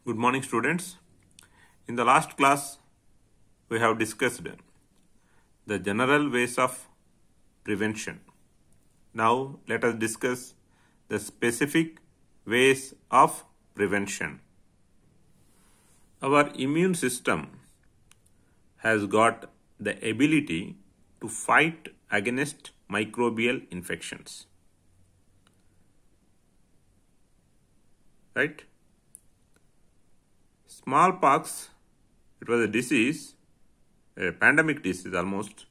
Good morning, students. In the last class, we have discussed the general ways of prevention. Now, let us discuss the specific ways of prevention. Our immune system has got the ability to fight against microbial infections. Right? Smallpox, it was a disease, a pandemic disease almost.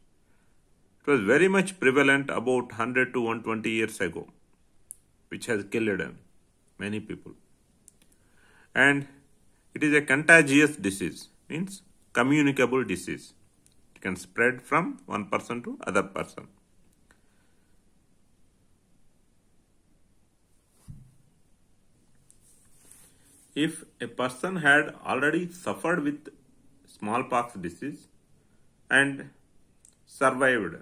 It was very much prevalent about 100 to 120 years ago, which has killed many people. And it is a contagious disease, means communicable disease. It can spread from one person to other person. If a person had already suffered with smallpox disease and survived,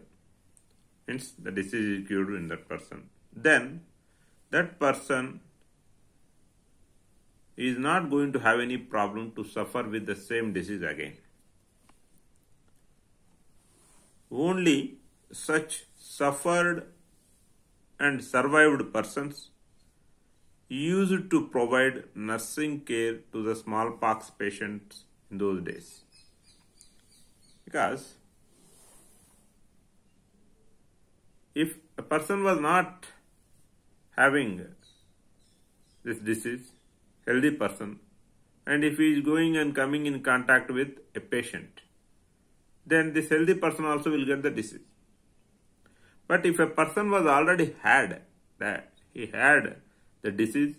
means the disease is cured in that person, then that person is not going to have any problem to suffer with the same disease again. Only such suffered and survived persons used to provide nursing care to the smallpox patients in those days. Because if a person was not having this disease, healthy person, and if he is going and coming in contact with a patient, then this healthy person also will get the disease. But if a person was already had that, he had the disease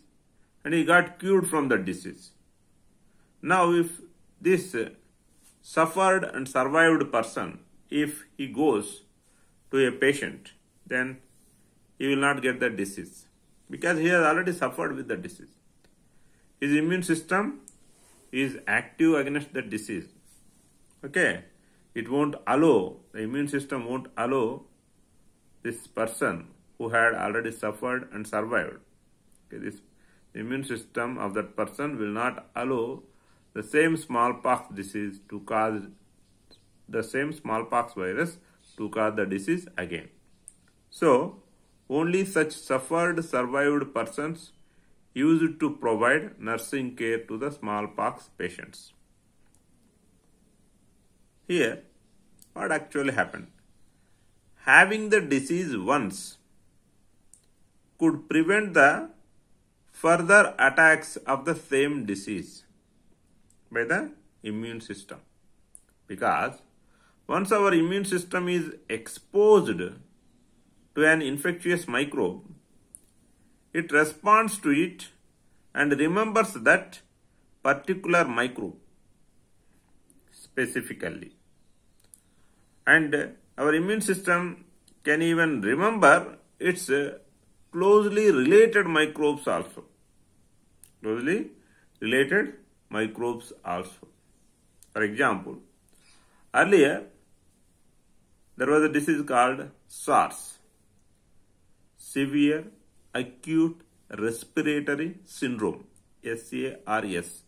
and he got cured from the disease. Now if this suffered and survived person, if he goes to a patient, then he will not get the disease because he has already suffered with the disease. His immune system is active against the disease. Okay, it won't allow, the immune system won't allow this person who had already suffered and survived. Okay, this immune system of that person will not allow the same smallpox disease to cause the same smallpox virus to cause the disease again. So, only such suffered, survived persons used to provide nursing care to the smallpox patients. Here, what actually happened? Having the disease once could prevent the further attacks of the same disease by the immune system. Because once our immune system is exposed to an infectious microbe, it responds to it and remembers that particular microbe specifically. And our immune system can even remember its closely related microbes also. Closely related microbes also. For example, earlier there was a disease called SARS, Severe Acute Respiratory Syndrome, SARS.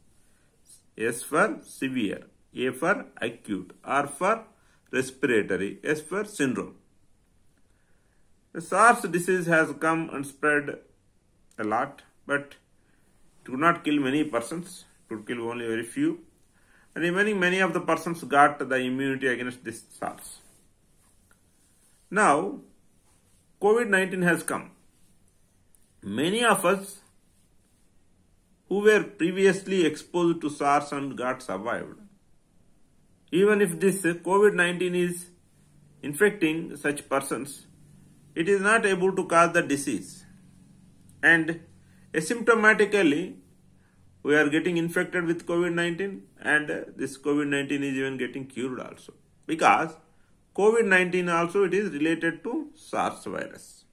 S for severe, A for acute, R for respiratory, S for syndrome. The SARS disease has come and spread a lot, but it could not kill many persons. It could kill only very few. And many of the persons got the immunity against this SARS. Now, COVID-19 has come. Many of us who were previously exposed to SARS and got survived, even if this COVID-19 is infecting such persons, it is not able to cause the disease. And asymptomatically, we are getting infected with COVID-19 and this COVID-19 is even getting cured also. Because COVID-19 also it is related to SARS virus.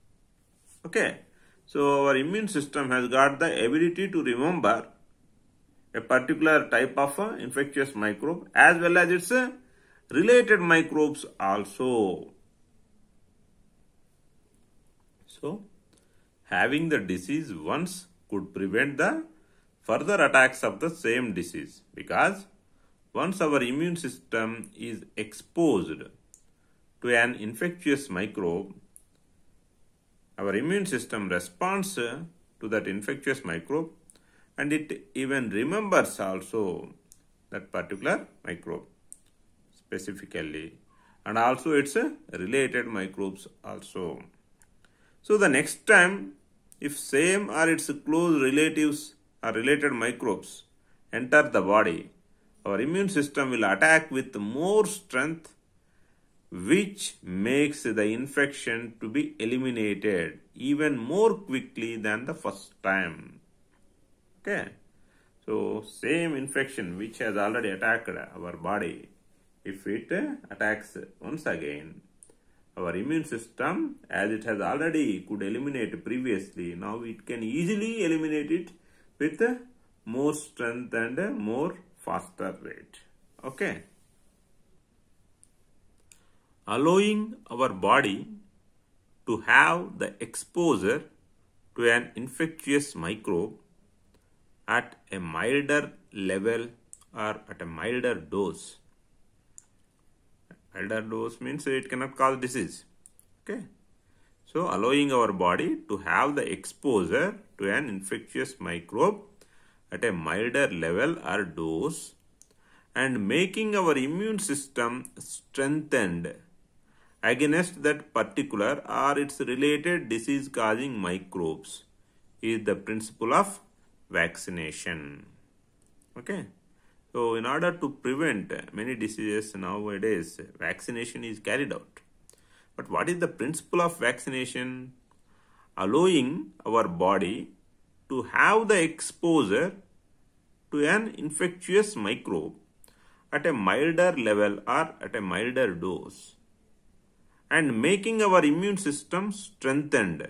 Okay. So our immune system has got the ability to remember a particular type of infectious microbe as well as its related microbes also. So, having the disease once could prevent the further attacks of the same disease, because once our immune system is exposed to an infectious microbe, our immune system responds to that infectious microbe, and it even remembers also that particular microbe specifically, and also its related microbes also. So the next time, if same or its close relatives or related microbes enter the body, our immune system will attack with more strength, which makes the infection to be eliminated even more quickly than the first time. Okay, so same infection which has already attacked our body, if it attacks once again, our immune system, as it has already could eliminate previously, now it can easily eliminate it with more strength and more faster rate. Okay. Allowing our body to have the exposure to an infectious microbe at a milder level or at a milder dose. Milder dose means it cannot cause disease. Okay. So allowing our body to have the exposure to an infectious microbe at a milder level or dose, and making our immune system strengthened against that particular or its related disease causing microbes is the principle of vaccination. Okay. So in order to prevent many diseases nowadays, vaccination is carried out. But what is the principle of vaccination? Allowing our body to have the exposure to an infectious microbe at a milder level or at a milder dose, and making our immune system strengthened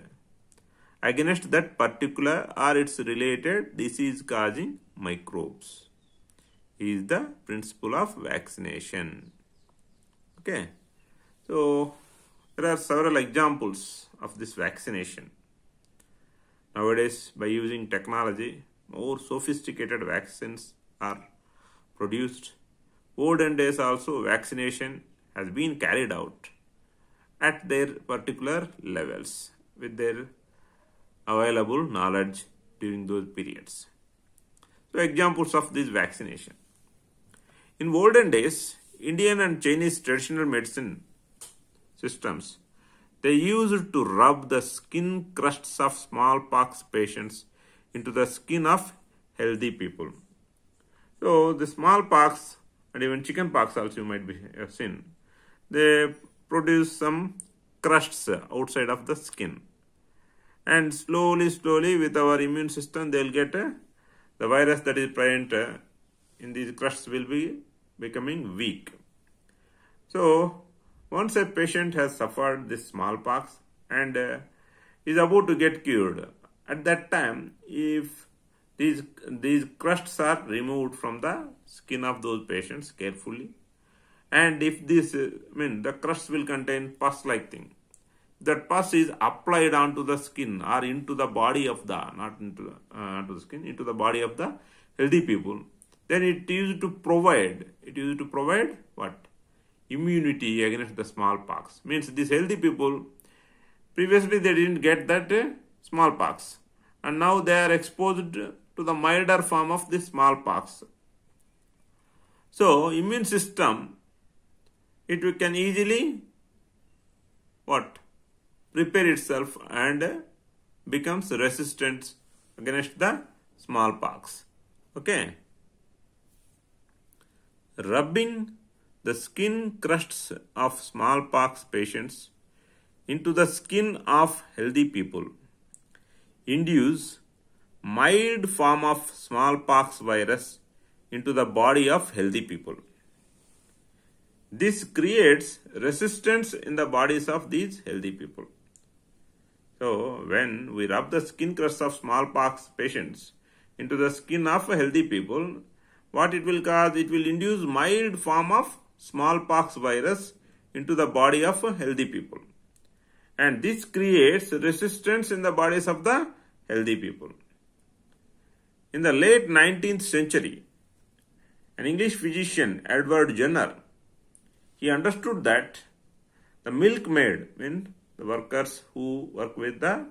against that particular or its related disease causing microbes is the principle of vaccination. Okay. So there are several examples of this vaccination. Nowadays, by using technology, more sophisticated vaccines are produced. Olden days also, vaccination has been carried out at their particular levels with their available knowledge during those periods. So examples of this vaccination. In olden days, Indian and Chinese traditional medicine systems, they used to rub the skin crusts of smallpox patients into the skin of healthy people. So the smallpox and even chickenpox also you might be seen, they produce some crusts outside of the skin, and slowly with our immune system they will get the virus that is present in these crusts will be becoming weak. So once a patient has suffered this smallpox and is about to get cured, at that time, if these crusts are removed from the skin of those patients carefully, and if this, the crust will contain pus-like thing, that pus is applied onto the skin or into the body of the, not into the skin, into the body of the healthy people, then it used to provide what? Immunity against the smallpox. Means these healthy people, previously they didn't get that smallpox, and now they are exposed to the milder form of this smallpox. So immune system, it can easily what? Prepare itself and becomes resistant against the smallpox. Okay. Rubbing the skin crusts of smallpox patients into the skin of healthy people induce mild form of smallpox virus into the body of healthy people. This creates resistance in the bodies of these healthy people. So when we rub the skin crusts of smallpox patients into the skin of healthy people, what it will cause? It will induce mild form of smallpox virus into the body of healthy people. And this creates resistance in the bodies of the healthy people. in the late 19th century, an English physician, Edward Jenner, he understood that the milkmaid, means the workers who work with the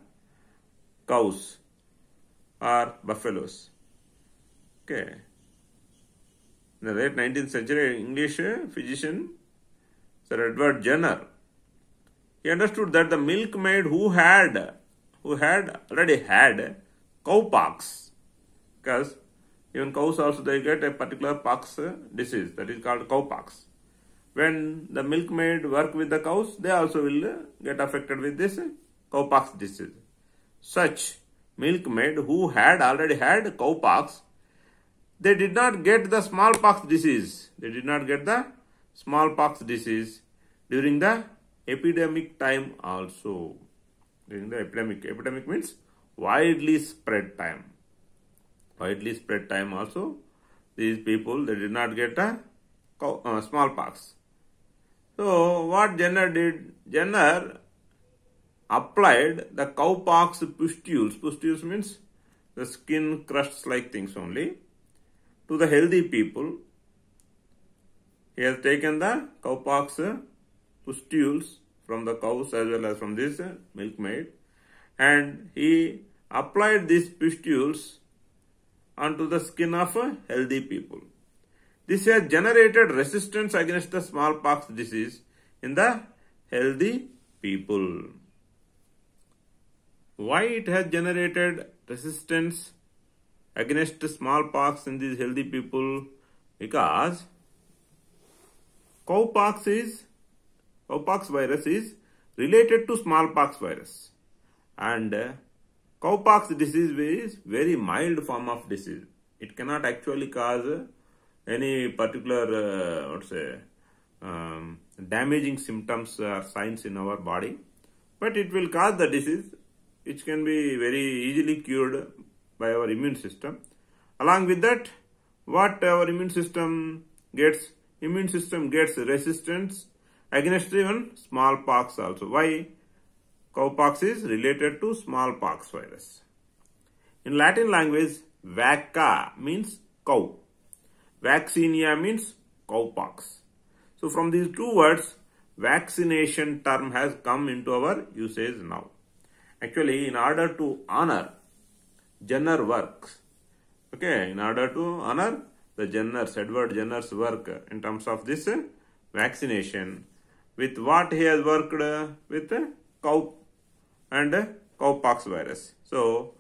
cows or buffaloes. Okay. In the late 19th century, English physician, Sir Edward Jenner, he understood that the milkmaid who had already had cowpox, because even cows also they get a particular pox disease that is called cowpox. When the milkmaid work with the cows, they also will get affected with this cowpox disease. Such milkmaid who had already had cowpox, they did not get the smallpox disease. They did not get the smallpox disease during the epidemic time also. During the epidemic means widely spread time. Widely spread time also, these people, they did not get a smallpox. So what Jenner did? Jenner applied the cowpox pustules. Pustules means the skin crusts like things only, to the healthy people. He has taken the cowpox pustules from the cows as well as from this milkmaid, and he applied these pustules onto the skin of healthy people. This has generated resistance against the smallpox disease in the healthy people. Why it has generated resistance against smallpox in these healthy people? Because cowpox virus is related to smallpox virus, and cowpox disease is very mild form of disease. It cannot actually cause any particular damaging symptoms or signs in our body, but it will cause the disease, which can be very easily cured by our immune system. Along with that, what our immune system gets? Immune system gets resistance against even smallpox also. Why? Cowpox is related to smallpox virus. In Latin language, vacca means cow. Vaccinia means cowpox. So from these two words, vaccination term has come into our usage now. Actually, in order to honor Jenner works, okay, in order to honor the Edward Jenner's work in terms of this vaccination, with what he has worked with cow and cowpox virus. So,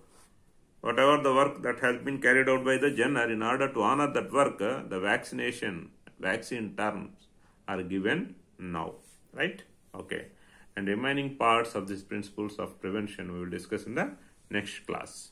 whatever the work that has been carried out by the Jenner, in order to honor that work, the vaccine terms are given now, right? Okay. And remaining parts of these principles of prevention we will discuss in the next class.